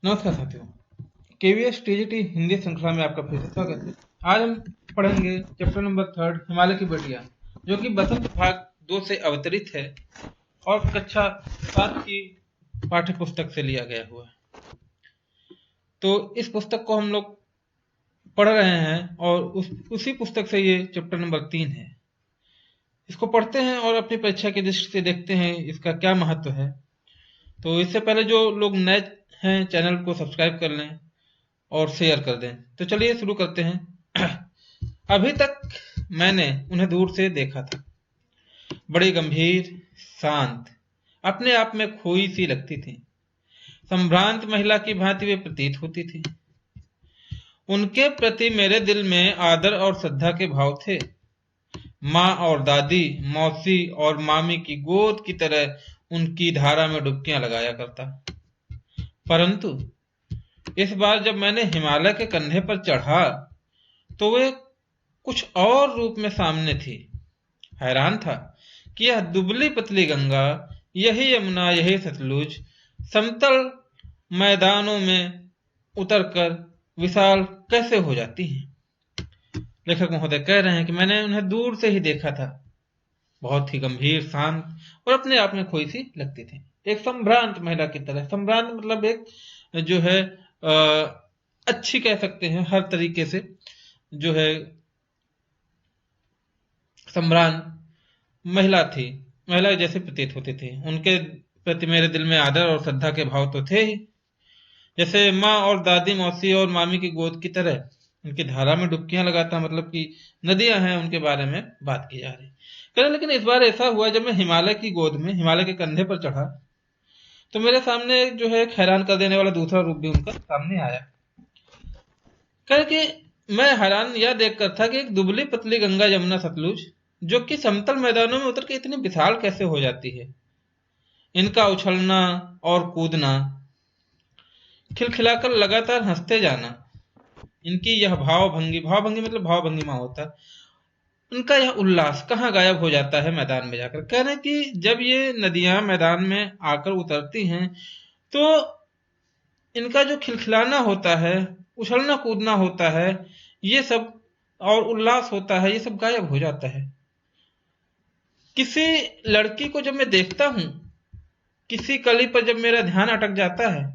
नमस्कार साथियों, KVS TGT Hindi श्रृंखला में आपका फिर से स्वागत है। आज हम पढ़ेंगे चैप्टर नंबर 3 हिमालय की बेटियां, जो कि बसंत भाग 2 से अवतरित है और कक्षा 7 की पाठ्य पुस्तक से लिया गया हुआ है। तो इस पुस्तक को हम लोग पढ़ रहे हैं और उसी पुस्तक से ये चैप्टर नंबर 3 है। इसको पढ़ते हैं और अपनी परीक्षा की दृष्टि से देखते हैं इसका क्या महत्व है। तो इससे पहले जो लोग नए हैं चैनल को सब्सक्राइब कर लें और शेयर कर दें। तो चलिए शुरू करते हैं। अभी तक मैंने उन्हें दूर से देखा था, बड़ी गंभीर, शांत, अपने आप में खोई सी लगती थी। संभ्रांत महिला की भांति वे प्रतीत होती थी। उनके प्रति मेरे दिल में आदर और श्रद्धा के भाव थे। माँ और दादी, मौसी और मामी की गोद की तरह उनकी धारा में डुबकियां लगाया करता। परंतु इस बार जब मैंने हिमालय के कंधे पर चढ़ा तो वे कुछ और रूप में सामने थी। हैरान था कि यह दुबली पतली गंगा, यही यमुना, यही सतलुज समतल मैदानों में उतरकर विशाल कैसे हो जाती हैं। लेखक महोदय कह रहे हैं कि मैंने उन्हें दूर से ही देखा था, बहुत ही गंभीर, शांत और अपने आप में खोई सी लगती थी, एक संभ्रांत महिला की तरह। संभ्रांत मतलब एक जो है अच्छी कह सकते हैं, हर तरीके से जो है संभ्रांत महिला थी, महिला जैसे प्रतीत होती थी। उनके प्रति मेरे दिल में आदर और श्रद्धा के भाव तो थे ही, जैसे माँ और दादी, मौसी और मामी की गोद की तरह उनकी धारा में डुबकियां लगाता, मतलब कि नदियां हैं उनके बारे में बात की जा रही। कह रहे लेकिन इस बार ऐसा हुआ जब मैं हिमालय की गोद में, हिमालय के कंधे पर चढ़ा तो मेरे सामने जो है हैरान कर देने वाला दूसरा रूप भी उनका सामने आया। कह कि मैं हैरान यह देखकर था कि एक दुबली पतली गंगा, यमुना, सतलुज जो कि समतल मैदानों में उतर के इतनी विशाल कैसे हो जाती है। इनका उछलना और कूदना, खिलखिलाकर लगातार हंसते जाना, इनकी यह भावभंगी, भावभंगी मतलब भावभंगिमा होता, उनका यह उल्लास कहाँ गायब हो जाता है मैदान में जाकर। कह रहे कि जब ये नदियां मैदान में आकर उतरती हैं तो इनका जो खिलखिलाना होता है, उछलना कूदना होता है, ये सब और उल्लास होता है, ये सब गायब हो जाता है। किसी लड़की को जब मैं देखता हूं, किसी कली पर जब मेरा ध्यान अटक जाता है,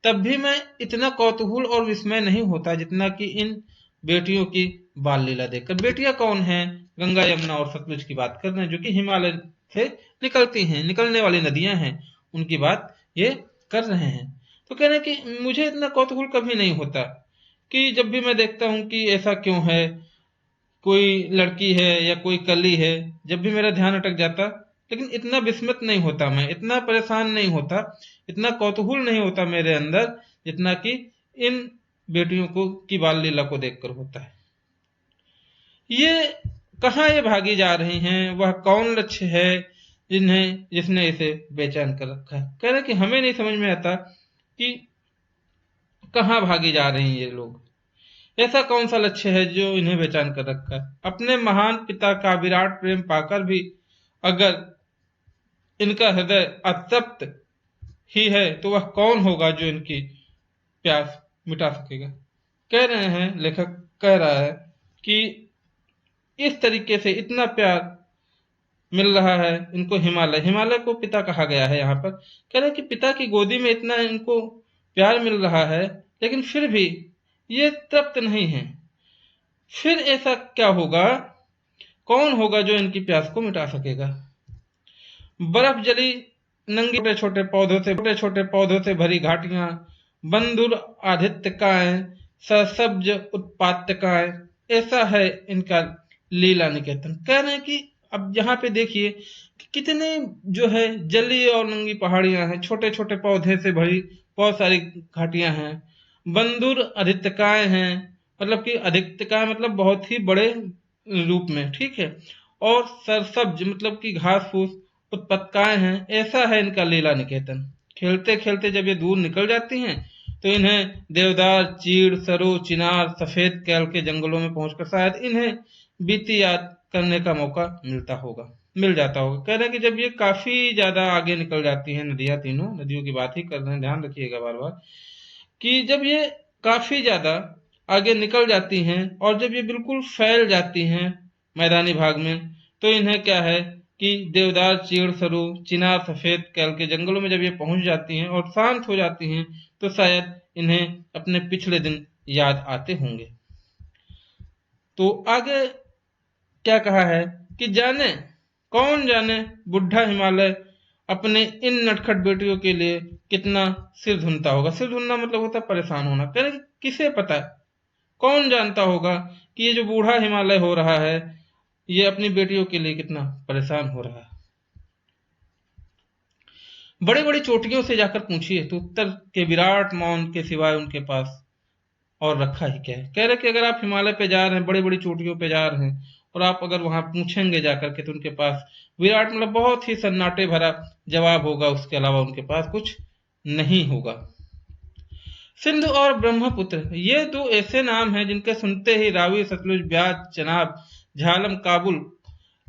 तब भी मैं इतना कौतूहल और विस्मय नहीं होता जितना कि इन बेटियों की बाल लीला देखकर। बेटियां कौन हैं? गंगा, यमुना और सतलुज की बात कर रहे हैं, जो कि हिमालय से निकलती हैं, निकलने वाली नदियां हैं, उनकी बात ये कर रहे हैं। तो कह रहे हैं कि मुझे इतना कौतूहल कभी नहीं होता कि जब भी मैं देखता हूं कि ऐसा क्यों है, कोई लड़की है या कोई कली है, जब भी मेरा ध्यान अटक जाता, लेकिन इतना विस्मित नहीं होता, मैं इतना परेशान नहीं होता, इतना कौतूहल नहीं होता मेरे अंदर जितना कि इन बेटियों को की बाल लीला को देखकर होता है। ये कहाँ ये भागी जा रही हैं? वह कौन लक्ष्य है जिसने इसे बेचैन कर रखा है? कह रहे कि हमें नहीं समझ में आता कि कहाँ भागी जा रही हैं ये लोग। ऐसा कौन सा लक्ष्य है जो इन्हें बेचैन कर रखा है? अपने महान पिता का विराट प्रेम पाकर भी अगर इनका हृदय अतृप्त ही है तो वह कौन होगा जो इनकी प्यास मिटा सकेगा? कह रहे हैं, लेखक कह रहा है कि इस तरीके से इतना प्यार मिल रहा है इनको। हिमालय, हिमालय को पिता कहा गया है यहाँ पर। कह रहे हैं कि पिता की गोदी में इतना इनको प्यार मिल रहा है, लेकिन फिर भी ये तृप्त नहीं है। फिर ऐसा क्या होगा? कौन होगा जो इनकी प्यास को मिटा सकेगा? बर्फ जली नंगी छोटे छोटे पौधों से भरी घाटियां, बंधुर आदित्यकाएं, ससब्ज उत्पातकाएं, ऐसा है इनका लीला निकेतन। कह रहे हैं कि अब यहाँ पे देखिए कि कितने जो है जली और नंगी पहाड़ियां हैं, छोटे छोटे पौधे से भरी बहुत सारी घाटियां हैं, बंधुर आदित्यकाएं हैं, मतलब कि आदित्यकाएं मतलब बहुत ही बड़े रूप में, ठीक है, और सरसब्ज मतलब कि घास फूस उत्पत्तिकाएं हैं। ऐसा है इनका लीला निकेतन। खेलते खेलते जब ये दूर निकल जाती हैं तो इन्हें देवदार, चीड़, सरो, चिनार, सफेद कैल के जंगलों में पहुंचकर शायद इन्हें बीती याद करने का मौका मिल जाता होगा। कह रहे हैं कि जब ये काफी ज्यादा आगे निकल जाती हैं नदियां, तीनों नदियों की बात ही कर रहे हैं, ध्यान रखिएगा बार बार। कि जब ये काफी ज्यादा आगे निकल जाती हैं और जब ये बिल्कुल फैल जाती हैं मैदानी भाग में, तो इन्हें क्या है कि देवदार, चीड़, सरू, चिनार, सफेद कैल के जंगलों में जब ये पहुंच जाती हैं और शांत हो जाती हैं, तो शायद इन्हें अपने पिछले दिन याद आते होंगे। तो आगे क्या कहा है कि जाने, कौन जाने बुढ़ा हिमालय अपने इन नटखट बेटियों के लिए कितना सिर धुनता होगा। सिर धुनना मतलब होता है परेशान होना। कह रहे कि किसे पता है, कौन जानता होगा कि ये जो बूढ़ा हिमालय हो रहा है ये अपनी बेटियों के लिए कितना परेशान हो रहा है। बड़ी बड़ी चोटियों से जाकर पूछिए तो उत्तर के विराट मौन के सिवाय उनके पास और रखा ही क्या है। कह रहे कि अगर आप हिमालय पे जा रहे हैं, बड़ी बड़ी चोटियों पे जा रहे हैं, और आप अगर वहां पूछेंगे जाकर के, तो उनके पास विराट मतलब बहुत ही सन्नाटे भरा जवाब होगा, उसके अलावा उनके पास कुछ नहीं होगा। सिंध और ब्रह्मपुत्र ये दो ऐसे नाम हैं जिनके सुनते ही रावी, सतलुज, ब्यास, चनाब, झालम, काबुल,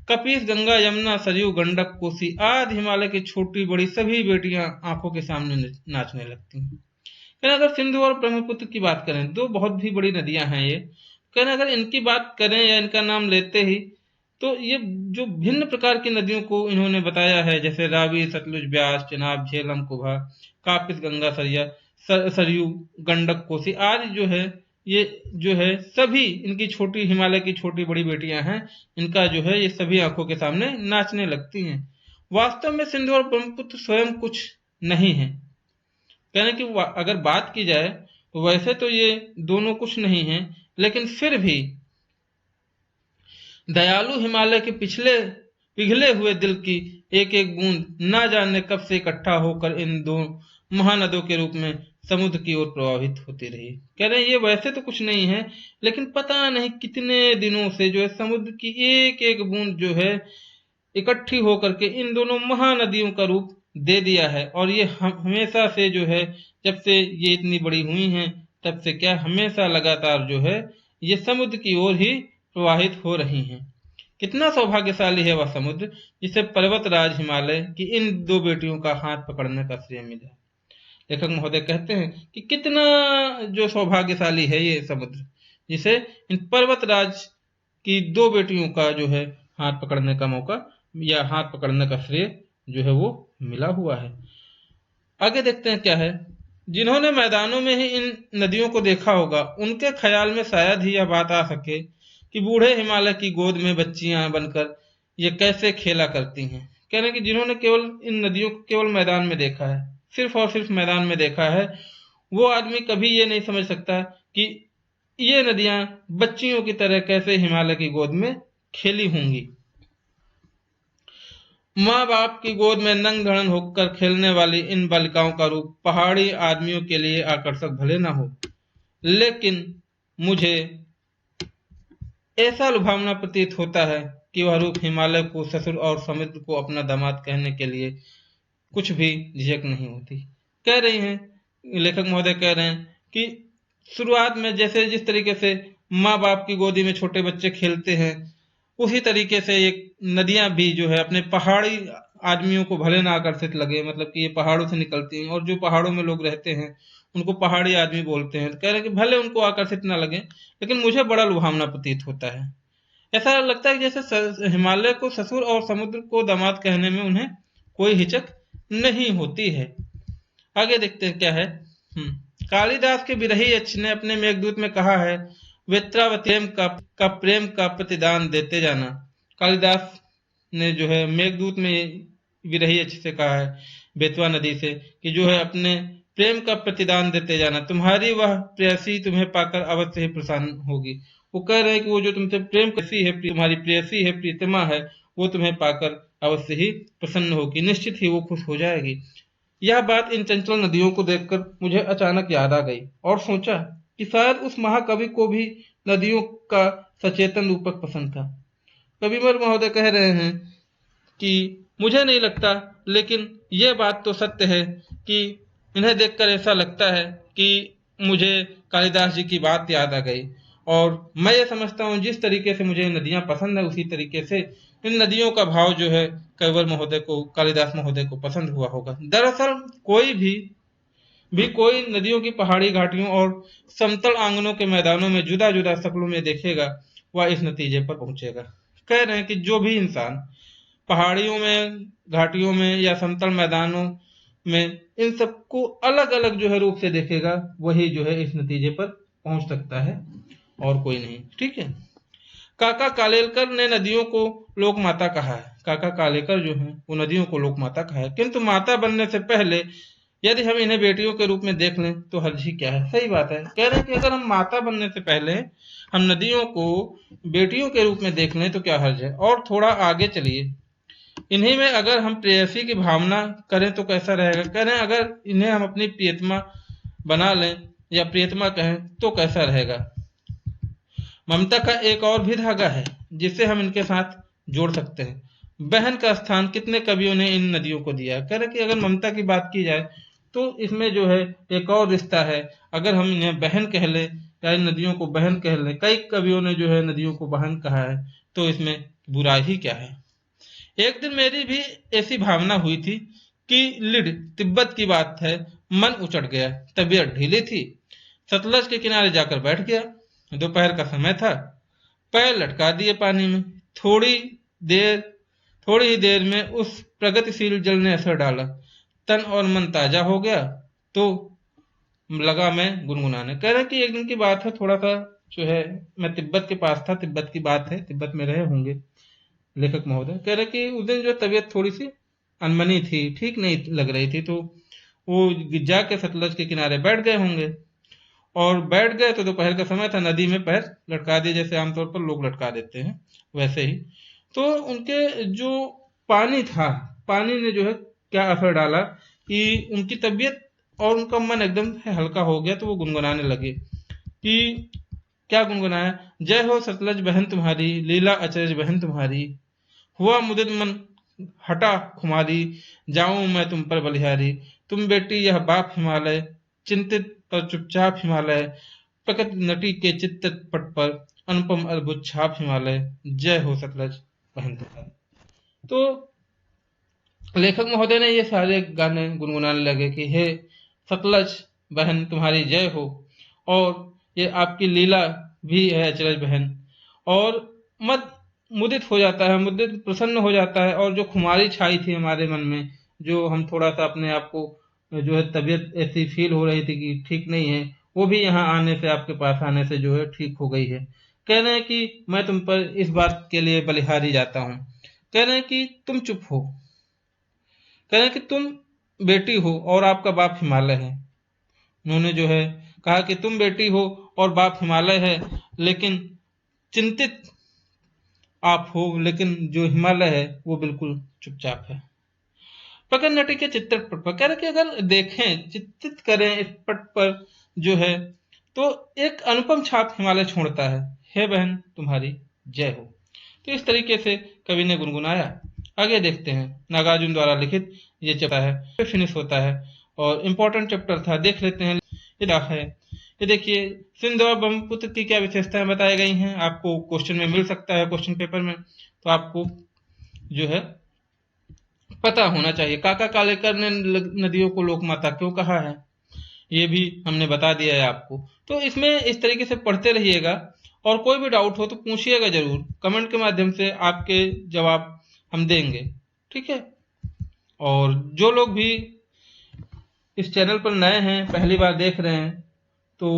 कपीस, गंगा, यमुना, सरयू, गंडक, कोसी आदि हिमालय की छोटी बड़ी सभी बेटियां आंखों के सामने नाचने लगती हैं। कहना अगर सिंधु और ब्रह्मपुत्र की बात करें, दो बहुत ही बड़ी नदियां हैं ये। कहना अगर इनकी बात करें या इनका नाम लेते ही, तो ये जो भिन्न प्रकार की नदियों को इन्होंने बताया है, जैसे रावी, सतलुज, ब्यास, चनाब, झेलम, कुभा, कापिस, गंगा, सरयू, गंडक, कोसी आदि जो है, ये जो है सभी इनकी छोटी, हिमालय की छोटी बड़ी बेटियां हैं। इनका जो है ये सभी आंखों के सामने नाचने लगती हैं। वास्तव में सिंधु और ब्रह्मपुत्र स्वयं कुछ नहीं है। कहने की अगर बात की जाए तो वैसे तो ये दोनों कुछ नहीं है, लेकिन फिर भी दयालु हिमालय के पिघले हुए दिल की एक एक बूंद ना जाने कब से इकट्ठा होकर इन दो महानदों के रूप में समुद्र की ओर प्रवाहित होती रही। कह रहे हैं ये वैसे तो कुछ नहीं है, लेकिन पता नहीं कितने दिनों से जो है समुद्र की एक एक बूंद जो है इकट्ठी होकर के इन दोनों महानदियों का रूप दे दिया है। और ये हमेशा से जो है, जब से ये इतनी बड़ी हुई हैं, तब से क्या हमेशा लगातार जो है ये समुद्र की ओर ही प्रवाहित हो रही हैं। कितना सौभाग्यशाली है वह समुद्र जिसे पर्वतराज हिमालय की इन दो बेटियों का हाथ पकड़ने का श्रेय मिला। लेखक महोदय कहते हैं कि कितना जो सौभाग्यशाली है ये समुद्र जिसे इन पर्वतराज की दो बेटियों का जो है हाथ पकड़ने का मौका या हाथ पकड़ने का श्रेय जो है वो मिला हुआ है। आगे देखते हैं क्या है। जिन्होंने मैदानों में ही इन नदियों को देखा होगा, उनके ख्याल में शायद ही यह बात आ सके कि बूढ़े हिमालय की गोद में बच्चियां बनकर ये कैसे खेला करती हैं। कह रहे कि जिन्होंने केवल इन नदियों को केवल मैदान में देखा है, सिर्फ और सिर्फ मैदान में देखा है, वो आदमी कभी ये नहीं समझ सकता कि ये नदियां बच्चियों की तरह कैसे हिमालय की गोद में खेली होंगी। माँ बाप की गोद में नंग धड़न होकर खेलने वाली इन बालिकाओं का रूप पहाड़ी आदमियों के लिए आकर्षक भले ना हो, लेकिन मुझे ऐसा लुभावना प्रतीत होता है कि वह रूप हिमालय को, ससुर और समुद्र को अपना दामाद कहने के लिए कुछ भी झिझक नहीं होती। कह रही हैं, लेखक महोदय कह रहे हैं कि शुरुआत में जैसे जिस तरीके से माँ बाप की गोदी में छोटे बच्चे खेलते हैं, उसी तरीके से ये नदियां भी जो है अपने पहाड़ी आदमियों को भले ना आकर्षित लगे, मतलब कि ये पहाड़ों से निकलती हैं और जो पहाड़ों में लोग रहते हैं उनको पहाड़ी आदमी बोलते हैं। तो कह रहे हैं कि भले उनको आकर्षित ना लगे, लेकिन मुझे बड़ा लुभावना प्रतीत होता है। ऐसा लगता है कि जैसे हिमालय को ससुर और समुद्र को दामाद कहने में उन्हें कोई हिचक नहीं होती है। आगे देखते हैं क्या है। कालिदास के विरही यक्ष ने अपने मेघदूत में कहा है, वेत्रावती प्रेम का प्रतिदान देते जाना। कालिदास ने जो है मेघदूत में विरही यक्ष से कहा है, बेतवा नदी से, कि जो है अपने प्रेम का प्रतिदान देते जाना, तुम्हारी वह प्रेयसी तुम्हें पाकर अवश्य ही प्रसन्न होगी। वो कह रहे हैं कि वो जो तुमसे प्रेम करती है, तुम्हारी प्रेयसी है, प्रीतमा है, वो तुम्हें पाकर अवश्य ही प्रसन्न होगी, निश्चित ही वो खुश हो जाएगी। यह बात इन चंचल नदियों को देखकर मुझे अचानक याद आ गई और सोचा कि शायद उस महाकवि को भी नदियों का सचेतन रूपक पसंद था। कविवर महोदय कह रहे हैं कि मुझे नहीं लगता, लेकिन यह बात तो सत्य है कि इन्हें देखकर ऐसा लगता है कि मुझे कालिदास जी की बात याद आ गई। और मैं ये समझता हूँ जिस तरीके से मुझे नदियां पसंद है, उसी तरीके से इन नदियों का भाव जो है कविवर महोदय को, कालिदास महोदय को पसंद हुआ होगा। दरअसल कोई भी भी कोई नदियों की पहाड़ी घाटियों और समतल आंगनों के मैदानों में जुदा जुदा शक्लों में देखेगा, वह इस नतीजे पर पहुंचेगा। कह रहे हैं कि जो भी इंसान पहाड़ियों में, घाटियों में या समतल मैदानों में इन सबको अलग अलग जो है रूप से देखेगा, वही जो है इस नतीजे पर पहुंच सकता है, और कोई नहीं। ठीक है। काका कालेलकर ने नदियों को लोक माता कहा है। काका कालेलकर जो है वो नदियों को लोक माता कहा है, किंतु माता बनने से पहले यदि हम इन्हें बेटियों के रूप में देख लें तो हर्ज ही क्या है। सही बात है। कह रहे हैं कि अगर हम माता बनने से पहले हम नदियों को बेटियों के रूप में देख लें तो क्या हर्ज है। और थोड़ा आगे चलिए, इन्हीं में अगर हम प्रेयसी की भावना करें तो कैसा रहेगा। कह रहे हैं अगर इन्हें हम अपनी प्रियतमा बना लें या प्रियतमा कहें तो कैसा रहेगा। ममता का एक और भी धागा है जिसे हम इनके साथ जोड़ सकते हैं। बहन का स्थान कितने कवियों ने इन नदियों को दिया। कह रहे कि अगर ममता की बात की जाए तो इसमें जो है एक और रिश्ता है। अगर हम इन्हें बहन कह ले या इन नदियों को बहन कह ले, कई कवियों ने जो है नदियों को बहन कहा है, तो इसमें बुराई ही क्या है। एक दिन मेरी भी ऐसी भावना हुई थी कि लिड तिब्बत की बात है, मन उचट गया, तबीयत ढीली थी, सतलज के किनारे जाकर बैठ गया। दोपहर का समय था, पैर लटका दिए पानी में। देर थोड़ी ही देर में उस प्रगतिशील जल ने असर डाला, तन और मन ताजा हो गया, तो लगा मैं गुनगुनाने। कह रहे कि एक दिन की बात है, थोड़ा सा जो है मैं तिब्बत के पास था, तिब्बत की बात है, तिब्बत में रहे होंगे लेखक महोदय। कह रहे कि उस दिन जो तबीयत थोड़ी सी अनमनी थी, ठीक नहीं लग रही थी, तो वो जाके सतलज के किनारे बैठ गए होंगे। और बैठ गए तो दोपहर का समय था, नदी में पैर लटका दिए जैसे आमतौर पर लोग लटका देते हैं वैसे ही। तो उनके जो पानी था, पानी ने जो है क्या असर डाला कि उनकी तबीयत और उनका मन एकदम हल्का हो गया। तो वो गुनगुनाने लगे कि क्या गुनगुनाया, जय हो सतलज बहन तुम्हारी, लीला अचरज बहन तुम्हारी, हुआ मुदित मन हटा खुमारी, जाऊं मैं तुम पर बलिहारी, तुम बेटी यह बाप हिमालय, चिंतित पर चुपचाप हिमालय, प्रकट नटी के चित्त पट पर, अनुपम अद्भुत छाप हिमालय, जय हो सतलज बहन तुम्हारी। तो लेखक महोदय ने ये सारे गाने गुनगुनाने लगे कि हे सतलज बहन तुम्हारी जय हो, और ये आपकी लीला भी है अचरज बहन। और मत मुदित हो जाता है, मुदित प्रसन्न हो जाता है, और जो खुमारी छाई थी हमारे मन में, जो हम थोड़ा सा अपने आप को जो है तबीयत ऐसी फील हो रही थी कि ठीक नहीं है, वो भी यहाँ आने से, आपके पास आने से जो है ठीक हो गई है। कह रहे हैं कि मैं तुम पर इस बात के लिए बलिहारी जाता हूँ। कह रहे हैं कि तुम चुप हो, कह रहे हैं कि तुम बेटी हो और आपका बाप हिमालय है। उन्होंने जो है कहा कि तुम बेटी हो और बाप हिमालय है, लेकिन चिंतित आप हो, लेकिन जो हिमालय है वो बिल्कुल चुपचाप है। प्रकट नटी के चित्रण पट पर, कह रहे कि अगर देखें, चित्रित करें इस पट पर जो है, तो एक अनुपम छाप हिमालय छोड़ता है। हे बहन तुम्हारी जय हो। तो इस तरीके से कवि ने गुनगुनाया। आगे देखते हैं, नागार्जुन द्वारा लिखित ये चैप्टर है, फिनिश होता है, और इम्पोर्टेंट चैप्टर था, देख लेते हैं। ये देखिए, सिंध और ब्रह्मपुत्र की क्या विशेषताएं बताई गई हैं, आपको क्वेश्चन में मिल सकता है, क्वेश्चन पेपर में, तो आपको जो है पता होना चाहिए। काका कालेकर ने नदियों को लोकमाता क्यों कहा है, ये भी हमने बता दिया है आपको। तो इसमें इस तरीके से पढ़ते रहिएगा, और कोई भी डाउट हो तो पूछिएगा जरूर, कमेंट के माध्यम से आपके जवाब हम देंगे। ठीक है। और जो लोग भी इस चैनल पर नए हैं, पहली बार देख रहे हैं, तो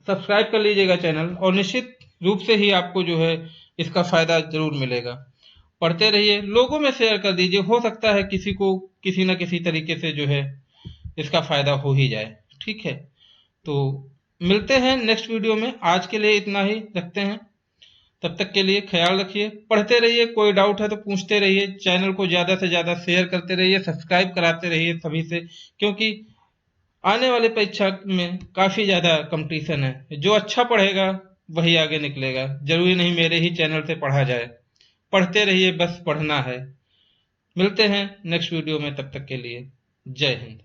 सब्सक्राइब कर लीजिएगा चैनल, और निश्चित रूप से ही आपको जो है इसका फायदा जरूर मिलेगा। पढ़ते रहिए, लोगों में शेयर कर दीजिए, हो सकता है किसी को किसी न किसी तरीके से जो है इसका फायदा हो ही जाए। ठीक है। तो मिलते हैं नेक्स्ट वीडियो में, आज के लिए इतना ही रखते हैं। तब तक के लिए ख्याल रखिए, पढ़ते रहिए, कोई डाउट है तो पूछते रहिए, चैनल को ज्यादा से ज्यादा शेयर करते रहिए, सब्सक्राइब कराते रहिए सभी से, क्योंकि आने वाले परीक्षा में काफी ज्यादा कंपटीशन है। जो अच्छा पढ़ेगा वही आगे निकलेगा, जरूरी नहीं मेरे ही चैनल से पढ़ा जाए। पढ़ते रहिए, बस पढ़ना है। मिलते हैं नेक्स्ट वीडियो में, तब तक के लिए जय हिंद।